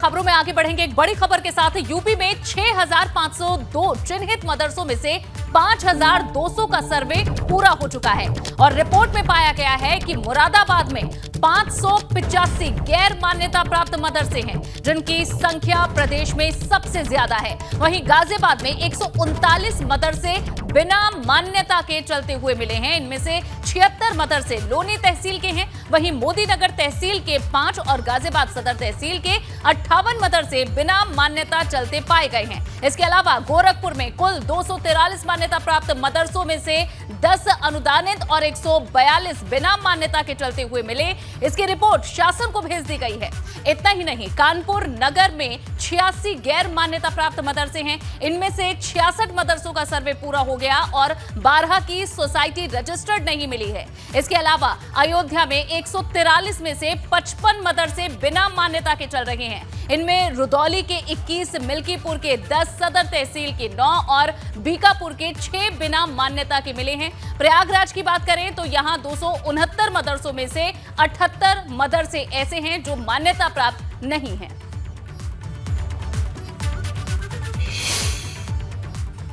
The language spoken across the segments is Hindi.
खबरों में आगे बढ़ेंगे एक बड़ी खबर के साथ। यूपी में 6,502 चिन्हित मदरसों में से 5,200 का सर्वे पूरा हो चुका है और रिपोर्ट में पाया गया है कि मुरादाबाद में 585 गैर मान्यता प्राप्त मदरसे हैं, जिनकी संख्या प्रदेश में सबसे ज्यादा है। वहीं गाजियाबाद में 139 मदरसे बिना मान्यता के चलते हुए मिले हैं। इनमें से 76 मदरसे लोनी तहसील के हैं, वहीं मोदीनगर तहसील के 5 और गाजियाबाद सदर तहसील के 58 मदरसे बिना मान्यता चलते पाए गए हैं। इसके अलावा गोरखपुर में कुल 243 मान्यता प्राप्त मदरसों में से 10 अनुदानित और 142 बिना मान्यता के चलते हुए मिले। इसकी रिपोर्ट शासन को भेज दी गई है। इतना ही नहीं, कानपुर नगर में 86 गैर मान्यता प्राप्त मदरसे हैं। इनमें से 66 मदरसों का सर्वे पूरा हो गया और 12 की सोसाइटी रजिस्टर्ड नहीं मिली है। इसके अलावा अयोध्या में 143 में से 55 मदरसे बिना मान्यता के चल रहे हैं। इनमें रुदौली के 21, मिल्कीपुर के 10, सदर तहसील के 9 और बीकापुर के 6 बिना मान्यता के मिले हैं। प्रयागराज की बात करें तो यहां 269 मदरसों में से 78 मदरसे ऐसे हैं जो मान्यता प्राप्त नहीं हैं।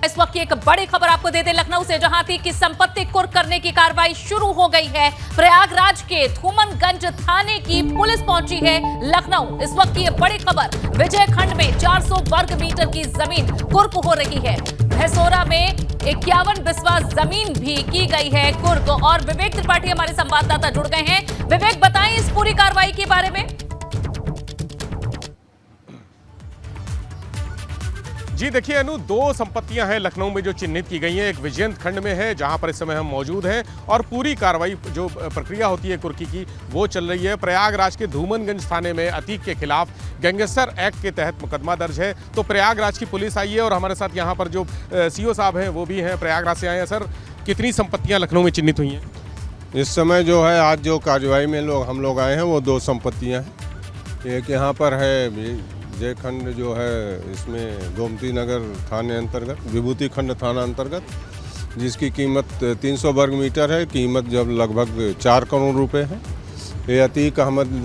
इस वक्त की एक बड़ी खबर आपको देते लखनऊ से, जहां थी कि संपत्ति कुर्क करने की कार्रवाई शुरू हो गई है। प्रयागराज के धूमनगंज थाने की पुलिस पहुंची है लखनऊ। इस वक्त की ये बड़ी खबर, विजयखंड में 400 वर्ग मीटर की जमीन कुर्क हो रही है। भैंसोरा में 51 बिस्वा जमीन भी की गई है कुर्क। और विवेक त्रिपाठी हमारे संवाददाता जुड़ गए हैं। विवेक, बताएं इस पूरी कार्रवाई के बारे में। जी देखिए अनु, 2 संपत्तियां हैं लखनऊ में जो चिन्हित की गई हैं। एक विजयंत खंड में है जहां पर इस समय हम मौजूद हैं और पूरी कार्रवाई जो प्रक्रिया होती है कुर्की की वो चल रही है। प्रयागराज के धूमनगंज थाने में अतीक के खिलाफ गैंगस्टर एक्ट के तहत मुकदमा दर्ज है। तो प्रयागराज की पुलिस आई है और हमारे साथ यहाँ पर जो सीओ साहब हैं वो भी हैं, प्रयागराज से आए हैं। सर, कितनी संपत्तियाँ लखनऊ में चिन्हित हुई हैं इस समय? जो है आज जो कार्रवाई में हम लोग आए हैं वो 2 संपत्तियाँ हैं। एक यहाँ पर है जयखंड जो है, इसमें गोमती नगर थाने अंतर्गत, विभूति खंड थाना अंतर्गत, जिसकी कीमत 300 वर्ग मीटर है। कीमत जब लगभग 4 करोड़ रुपए है। ये अतीक अहमद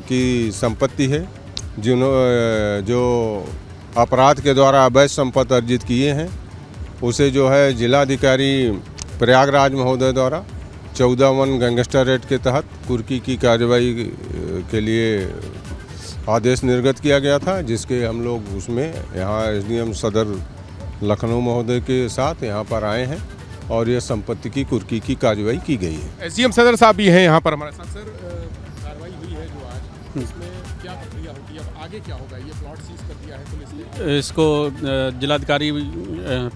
की संपत्ति है, जो अपराध के द्वारा अवैध संपत्ति अर्जित किए हैं। उसे जो है जिलाधिकारी प्रयागराज महोदय द्वारा 14(1) गैंगस्टर एक्ट के तहत कुर्की की कार्रवाई के लिए आदेश निर्गत किया गया था, जिसके हम लोग उसमें यहाँ एसडीएम सदर लखनऊ महोदय के साथ यहाँ पर आए हैं और ये संपत्ति की कुर्की की कार्रवाई की गई है। एसडीएम सदर साहब भी हैं यहाँ पर हमारे साथ। सर, कार्रवाई हुई है जो आज, इसमें क्या प्रक्रिया होगी, अब आगे क्या होगा? ये प्लॉट सीज कर दिया है पुलिस ने। इसको जिलाधिकारी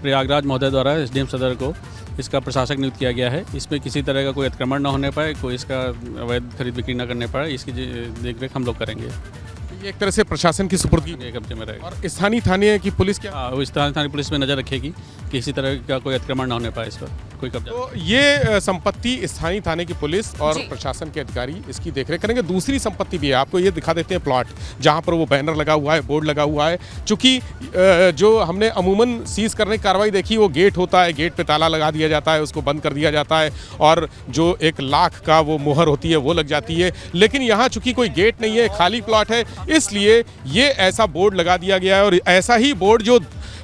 प्रयागराज महोदय द्वारा एसडीएम सदर को इसका प्रशासक नियुक्त किया गया है। इसमें किसी तरह का कोई अतिक्रमण न होने पाए, कोई इसका अवैध खरीद बिक्री न करने पाए, इसकी देखरेख हम लोग करेंगे। एक तरह से प्रशासन की सुपुर्दगी कब्जे में रहेगा। और स्थानीय थाने की पुलिस क्या स्थानीय थाने पुलिस में नजर रखेगी कि किसी तरह का कोई अतिक्रमण न होने पाए, इस पर कोई कब्जा। तो ये संपत्ति स्थानीय थाने की पुलिस और प्रशासन के अधिकारी इसकी देखरेख करेंगे। दूसरी संपत्ति भी है, आपको ये दिखा देते हैं प्लॉट, जहां पर वो बैनर लगा हुआ है, बोर्ड लगा हुआ है। चूंकि जो हमने अमूमन सीज करने की कार्रवाई देखी, वो गेट होता है, गेट पे ताला लगा दिया जाता है, उसको बंद कर दिया जाता है और जो 1 लाख का वो मुहर होती है वो लग जाती है। लेकिन यहाँ चूंकि कोई गेट नहीं है, खाली प्लॉट है, इसलिए ये ऐसा बोर्ड लगा दिया गया है। और ऐसा ही बोर्ड जो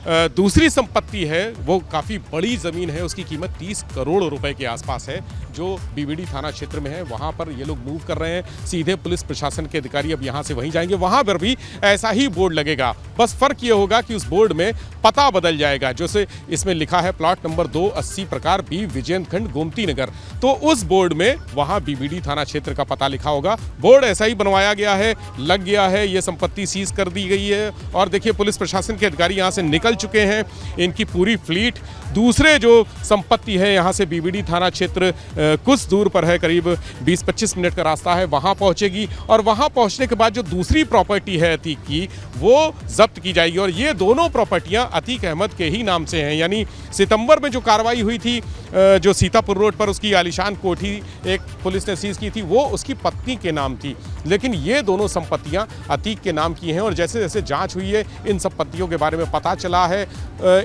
दूसरी संपत्ति है वो काफ़ी बड़ी ज़मीन है, उसकी कीमत 30 करोड़ रुपए के आसपास है, जो बीबीडी थाना क्षेत्र में है। वहाँ पर ये लोग मूव कर रहे हैं। सीधे पुलिस प्रशासन के अधिकारी अब यहाँ से वहीं जाएंगे, वहाँ पर भी ऐसा ही बोर्ड लगेगा। बस फ़र्क ये होगा कि उस बोर्ड में पता बदल जाएगा। जैसे इसमें लिखा है प्लॉट नंबर 280 प्रकार बी विजयंत खंड गोमती नगर, तो उस बोर्ड में वहाँ बीबीडी थाना क्षेत्र का पता लिखा होगा। बोर्ड ऐसा ही बनवाया गया है, लग गया है, ये संपत्ति सीज कर दी गई है। और देखिए पुलिस प्रशासन के अधिकारी यहाँ से निकल चुके हैं। इनकी पूरी फ्लीट दूसरे जो संपत्ति है यहाँ से बीबीडी थाना क्षेत्र कुछ दूर पर है, करीब 20-25 मिनट का रास्ता है, वहाँ पहुँचेगी। और वहाँ पहुँचने के बाद जो दूसरी प्रॉपर्टी है अतीक की, वो जब्त की जाएगी। और ये दोनों प्रॉपर्टियाँ अतीक अहमद के ही नाम से हैं। यानी सितंबर में जो कार्रवाई हुई थी, जो सीतापुर रोड पर उसकी आलीशान कोठी एक पुलिस ने सीज की थी, वो उसकी पत्नी के नाम थी। लेकिन ये दोनों संपत्तियां अतीक के नाम की हैं। और जैसे जैसे जांच हुई है, इन संपत्तियों के बारे में पता चला है,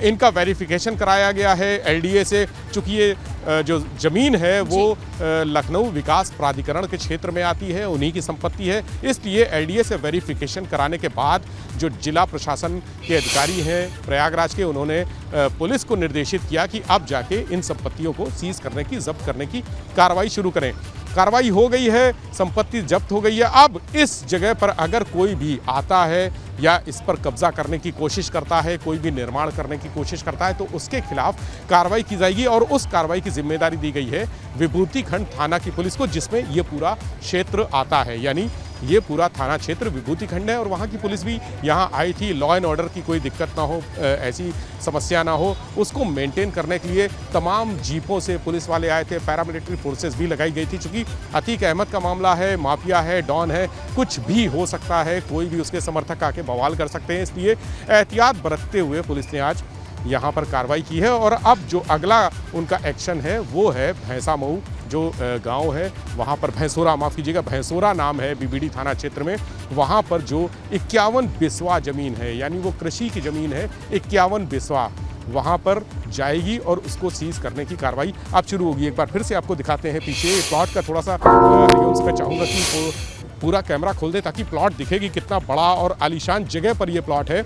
इनका वेरिफिकेशन कराया गया है एलडीए से। चूँकि ये जो ज़मीन है वो लखनऊ विकास प्राधिकरण के क्षेत्र में आती है, उन्हीं की संपत्ति है। इसलिए एलडीए से वेरिफिकेशन कराने के बाद जो जिला प्रशासन के अधिकारी हैं प्रयागराज के, उन्होंने पुलिस को निर्देशित किया कि अब जाके इन संपत्तियों को सीज करने की, जब्त करने की कार्रवाई शुरू करें। कार्रवाई हो गई है, संपत्ति जब्त हो गई है। अब इस जगह पर अगर कोई भी आता है या इस पर कब्जा करने की कोशिश करता है, कोई भी निर्माण करने की कोशिश करता है, तो उसके खिलाफ कार्रवाई की जाएगी और उस कार्रवाई की जिम्मेदारी दी गई है विभूति खंड थाना की पुलिस को, जिसमें ये पूरा क्षेत्र आता है। यानी ये पूरा थाना क्षेत्र विभूति खंड है और वहाँ की पुलिस भी यहाँ आई थी। लॉ एंड ऑर्डर की कोई दिक्कत ना हो, ऐसी समस्या ना हो, उसको मेंटेन करने के लिए तमाम जीपों से पुलिस वाले आए थे, पैरामिलिट्री फोर्सेस भी लगाई गई थी। चूँकि अतीक अहमद का मामला है, माफिया है, डॉन है, कुछ भी हो सकता है, कोई भी उसके समर्थक आके बवाल कर सकते हैं। इसलिए एहतियात बरतते हुए पुलिस ने आज यहाँ पर कार्रवाई की है और अब जो अगला उनका एक्शन है वो है भैंसा मऊ जो गांव है, वहाँ पर भैंसोरा, माफ़ कीजिएगा, भैंसोरा नाम है बीबीडी थाना क्षेत्र में। वहाँ पर जो 51 बिस्वा ज़मीन है, यानी वो कृषि की ज़मीन है, 51 बिस्वा वहाँ पर जाएगी और उसको सीज करने की कार्रवाई अब शुरू होगी। एक बार फिर से आपको दिखाते हैं पीछे प्लॉट का थोड़ा सा हरिवंश। मैं चाहूँगा कि वो पूरा कैमरा खोल दे ताकि प्लॉट दिखेगी कितना बड़ा और आलीशान जगह पर ये प्लॉट है।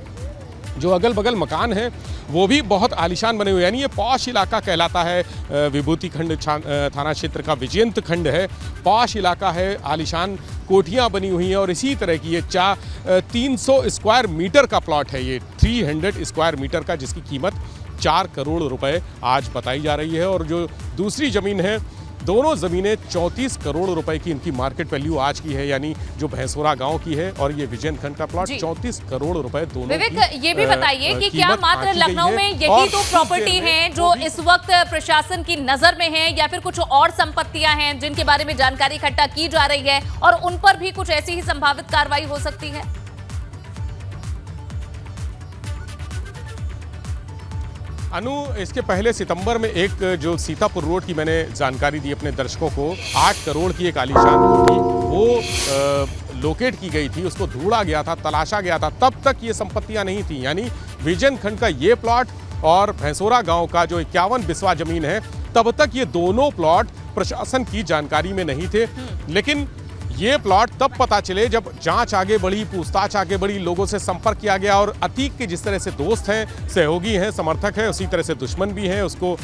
जो अगल बगल मकान है वो भी बहुत आलीशान बने हुए, यानी ये पॉश इलाका कहलाता है। विभूति खंड थाना क्षेत्र का विजयंत खंड है, पॉश इलाका है, आलीशान कोठियाँ बनी हुई हैं और इसी तरह की ये 300 स्क्वायर मीटर का प्लॉट है, ये 300 स्क्वायर मीटर का, जिसकी कीमत 4 करोड़ रुपए आज बताई जा रही है। और जो दूसरी ज़मीन है, दोनों ज़मीनें 34 करोड़ रुपए की इनकी मार्केट वैल्यू आज की है, यानी जो भैंसोरा गांव की है और ये विजयन खंड का प्लॉट 34 करोड़ रुपए दोनों। विवेक, ये भी बताइए कि क्या मात्र लखनऊ में यही तो प्रॉपर्टी हैं जो इस वक्त प्रशासन की नजर में है, या फिर कुछ और संपत्तियां हैं जिनके बारे में जानकारी इकट्ठा की जा रही है और उन पर भी कुछ ऐसी ही संभावित कार्रवाई हो सकती है? अनु, इसके पहले सितंबर में एक जो सीतापुर रोड की मैंने जानकारी दी अपने दर्शकों को, 8 करोड़ की एक आलीशान कोठी वो लोकेट की गई थी, उसको ढूंढा गया था, तलाशा गया था। तब तक ये संपत्तियां नहीं थी, यानी विजन खंड का ये प्लॉट और भैंसोरा गांव का जो 51 बिस्वा जमीन है, तब तक ये दोनों प्लॉट प्रशासन की जानकारी में नहीं थे। लेकिन ये प्लॉट तब पता चले जब जांच आगे बढ़ी, पूछताछ आगे बढ़ी, लोगों से संपर्क किया गया और अतीक के जिस तरह से दोस्त हैं, सहयोगी हैं, समर्थक हैं, उसी तरह से दुश्मन भी हैं। उसको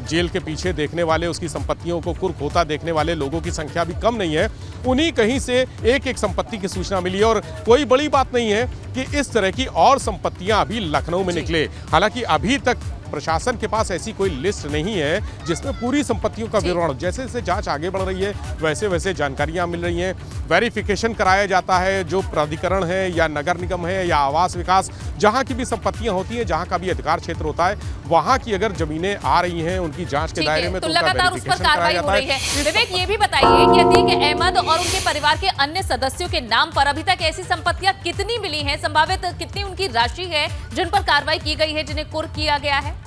जेल के पीछे देखने वाले, उसकी संपत्तियों को कुर्क होता देखने वाले लोगों की संख्या भी कम नहीं है। उन्हीं कहीं से एक एक संपत्ति की सूचना मिली और कोई बड़ी बात नहीं है कि इस तरह की और संपत्तियां अभी लखनऊ में निकले। हालांकि अभी तक प्रशासन के पास ऐसी कोई लिस्ट नहीं है जिसमें पूरी संपत्तियों का विवरण, जैसे जैसे जांच आगे बढ़ रही है वैसे वैसे जानकारियां मिल रही हैं, वेरिफिकेशन कराया जाता है। जो प्राधिकरण है या नगर निगम है या आवास विकास, जहां की भी संपत्तियां होती हैं, जहां का भी अधिकार क्षेत्र होता है, वहां की अगर जमीनें आ रही हैं उनकी जांच के दायरे में, तो लगातार उस पर कार्रवाई हो रही है। विवेक, ये भी बताइए कि अतीक अहमद और उनके परिवार के अन्य सदस्यों के नाम पर अभी तक ऐसी संपत्तियां कितनी मिली हैं, संभावित कितनी उनकी राशि है जिन पर कार्रवाई की गई है, जिन्हें कुर्क किया गया है?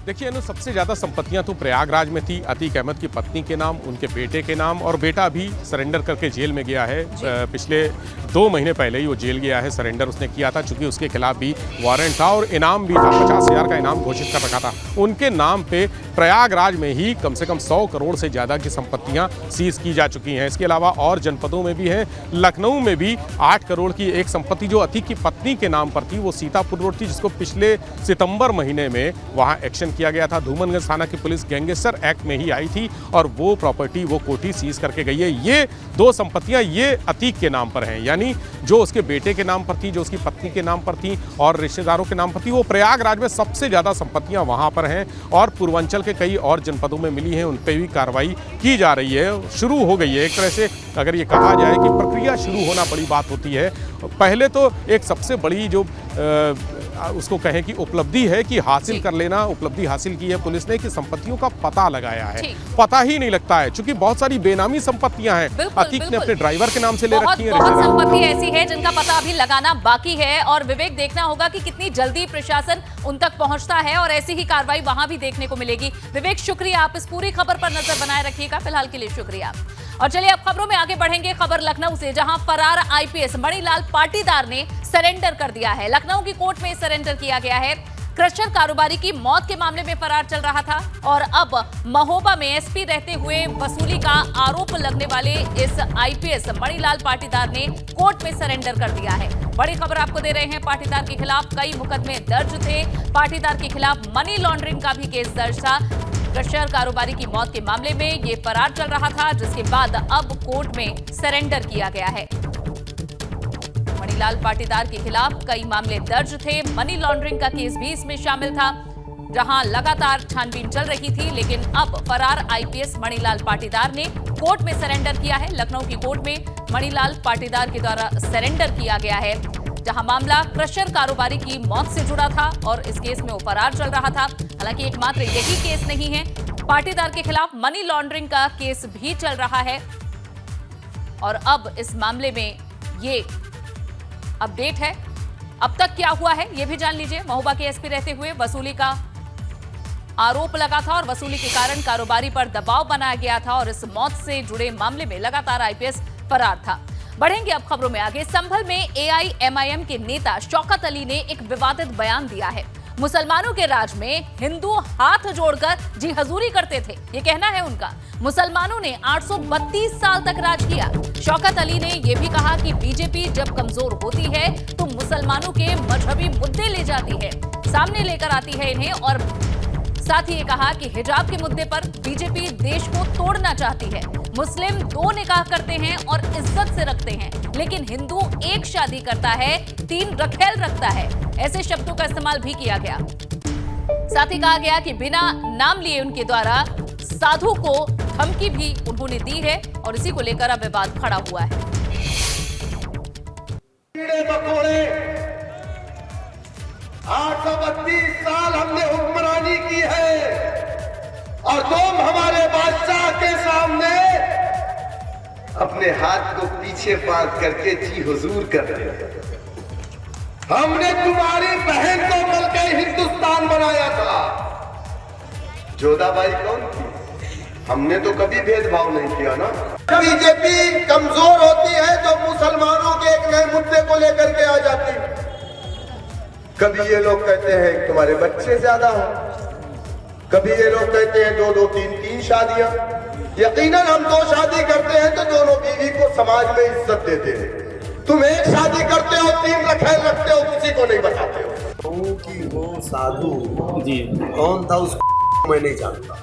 देखिए अनु, सबसे ज़्यादा संपत्तियां तो प्रयागराज में थी, अतीक अहमद की पत्नी के नाम, उनके बेटे के नाम, और बेटा भी सरेंडर करके जेल में गया है। पिछले 2 महीने पहले ही वो जेल गया है, सरेंडर उसने किया था, चूंकि उसके खिलाफ भी वारंट था और इनाम भी था, 50,000 का इनाम घोषित कर रखा था। उनके नाम पे प्रयागराज में ही कम से कम 100 करोड़ से ज़्यादा की संपत्तियां सीज की जा चुकी हैं। इसके अलावा और जनपदों में भी हैं। लखनऊ में भी 8 करोड़ की एक संपत्ति जो अतीक की पत्नी के नाम पर थी, वो सीतापुर रोड थी, जिसको पिछले सितंबर महीने में वहाँ एक्शन किया गया था। धूमनगंज थाना की पुलिस गैंगस्टर एक्ट में ही आई थी और वो प्रॉपर्टी, वो कोठी सीज करके गई है। ये 2 संपत्तियां ये अतीक के नाम पर हैं, यानी जो उसके बेटे के नाम पर थी, जो उसकी पत्नी के नाम पर थी और रिश्तेदारों के नाम पर थी। वो प्रयागराज में सबसे ज़्यादा संपत्तियां वहाँ पर हैं और पूर्वांचल के कई और जनपदों में मिली हैं, उन पर भी कार्रवाई की जा रही है, शुरू हो गई है। एक तरह से अगर ये कहा जाए कि प्रक्रिया शुरू होना बड़ी बात होती है। पहले तो एक सबसे बड़ी जो उसको कहें कि उपलब्धि है कि हासिल कर लेना, उपलब्धि हासिल की है पुलिस ने कि संपत्तियों का पता लगाया है। पता ही नहीं लगता है, क्योंकि बहुत सारी बेनामी संपत्तियां हैं। अतीक ने अपने ड्राइवर के नाम से ले रखी है। बहुत संपत्ति ऐसी है जिनका पता अभी लगाना बाकी है और विवेक, देखना होगा कि कितनी जल्दी प्रशासन उन तक पहुंचता है और ऐसी ही कार्रवाई वहां भी देखने को मिलेगी। विवेक, शुक्रिया, आप इस पूरी खबर पर नजर बनाए रखिएगा। फिलहाल के लिए शुक्रिया। और चलिए अब खबरों में आगे बढ़ेंगे। खबर लखनऊ से, जहां फरार आईपीएस मणिलाल पाटीदार ने सरेंडर कर दिया है। लखनऊ की कोर्ट में सरेंडर किया गया है। क्रशर कारोबारी की मौत के मामले में फरार चल रहा था और अब महोबा में एसपी रहते हुए वसूली का आरोप लगने वाले इस आईपीएस मणिलाल पाटीदार ने कोर्ट में सरेंडर कर दिया है। बड़ी खबर आपको दे रहे हैं, पाटीदार के खिलाफ कई मुकदमे दर्ज थे। पाटीदार के खिलाफ मनी लॉन्ड्रिंग का भी केस दर्ज था। क्रशर कारोबारी की मौत के मामले में ये फरार चल रहा था, जिसके बाद अब कोर्ट में सरेंडर किया गया है। मणिलाल पाटीदार के खिलाफ कई मामले दर्ज थे। मनी लॉन्ड्रिंग का केस भी इसमें शामिल था, जहां लगातार छानबीन चल रही थी। लेकिन अब फरार आईपीएस मणिलाल पाटीदार ने कोर्ट में सरेंडर किया है। लखनऊ की कोर्ट में मणिलाल पाटीदार के द्वारा सरेंडर किया गया है, जहां मामला क्रशर कारोबारी की मौत से जुड़ा था और इस केस में वो फरार चल रहा था। हालांकि एकमात्र यही केस नहीं है, पाटीदार के खिलाफ मनी लॉन्ड्रिंग का केस भी चल रहा है और अब इस मामले में ये अपडेट है। अब तक क्या हुआ है ये भी जान लीजिए। महोबा के एसपी रहते हुए वसूली का आरोप लगा था और वसूली के कारण कारोबारी पर दबाव बनाया गया था और इस मौत से जुड़े मामले में लगातार आईपीएस फरार था। बढ़ेंगे अब खबरों में आगे। संभल में एआईएमआईएम के नेता शौकत अली ने एक विवादित बयान दिया है। मुसलमानों के राज में हिंदू हाथ जोड़कर जी हजूरी करते थे, ये कहना है उनका। मुसलमानों ने 832 साल तक राज किया। शौकत अली ने यह भी कहा कि बीजेपी जब कमजोर होती है तो मुसलमानों के मजहबी मुद्दे ले जाती है, सामने लेकर आती है इन्हें। और साथ ही ये कहा कि हिजाब के मुद्दे पर बीजेपी देश को तोड़ना चाहती है। मुस्लिम 2 निकाह करते हैं और इज्जत से रखते हैं, लेकिन हिंदू 1 शादी करता है, 3 रखेल रखता है। ऐसे शब्दों का इस्तेमाल भी किया गया। साथ ही कहा गया कि बिना नाम लिए उनके द्वारा साधु को धमकी भी उन्होंने दी है और इसी को लेकर अब विवाद खड़ा हुआ है। 832 साल हमने हुक्मरानी की है और तुम हमारे बादशाह के सामने अपने हाथ को पीछे बांध करके जी हुजूर कर रहे हैं। हमने तुम्हारी बहन को मिलकर हिंदुस्तान बनाया था। जोधाबाई कौन थी? हमने तो कभी भेदभाव नहीं किया ना। बीजेपी कमजोर होती है तो मुसलमानों के एक नए मुद्दे को लेकर के आ जाती है। कभी ये लोग कहते हैं तुम्हारे बच्चे ज्यादा हो, कभी ये लोग कहते हैं 2-2, 3-3 शादियां। यकीनन हम 2 शादी करते हैं तो दोनों बीवी को समाज में इज्जत देते हैं। तुम 1 शादी करते हो, 3 रखेल रखते हो, किसी को नहीं बताते हो कि वो साधु जी कौन था, उसको मैं नहीं जानता।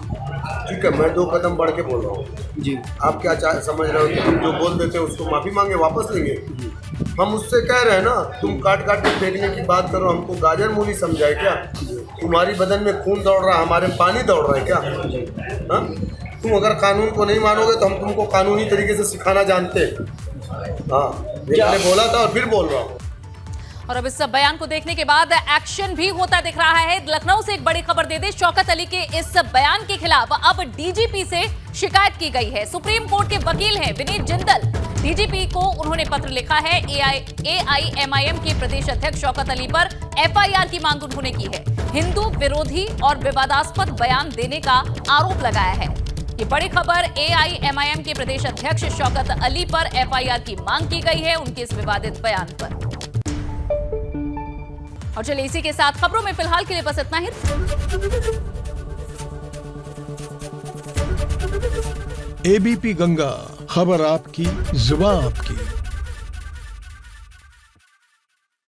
ठीक है, मैं 2 कदम बढ़ के बोल रहा हूँ जी। आप क्या समझ रहे हो कि तुम जो बोल देते हो उसको माफी मांगे वापस लेंगे? हम उससे कह रहे हैं ना, तुम काट काट के फेंकने की बात करो, हमको गाजर मूली समझाए क्या? तुम्हारी बदन में खून दौड़ रहा है, हमारे में पानी दौड़ रहा है क्या? हाँ, तुम अगर कानून को नहीं मानोगे तो हम तुमको कानूनी तरीके से सिखाना जानते हैं। हाँ, मैंने बोला था और फिर बोल रहा हूँ। और अब इस सब बयान को देखने के बाद एक्शन भी होता दिख रहा है। लखनऊ से एक बड़ी खबर दे दे, शौकत अली के इस बयान के खिलाफ अब डीजीपी से शिकायत की गई है। सुप्रीम कोर्ट के वकील हैं विनीत जिंदल, डीजीपी को उन्होंने पत्र लिखा है। एआईएमआईएम के प्रदेश अध्यक्ष शौकत अली पर एफआईआर की मांग उन्होंने की है। हिंदू विरोधी और विवादास्पद बयान देने का आरोप लगाया है। ये बड़ी खबर, एआईएमआईएम के प्रदेश अध्यक्ष शौकत अली पर एफआईआर की मांग की गई है उनके इस विवादित बयान पर। और चलिए इसी के साथ खबरों में फिलहाल के लिए बस इतना ही। एबीपी गंगा, खबर आपकी, जुबान आपकी।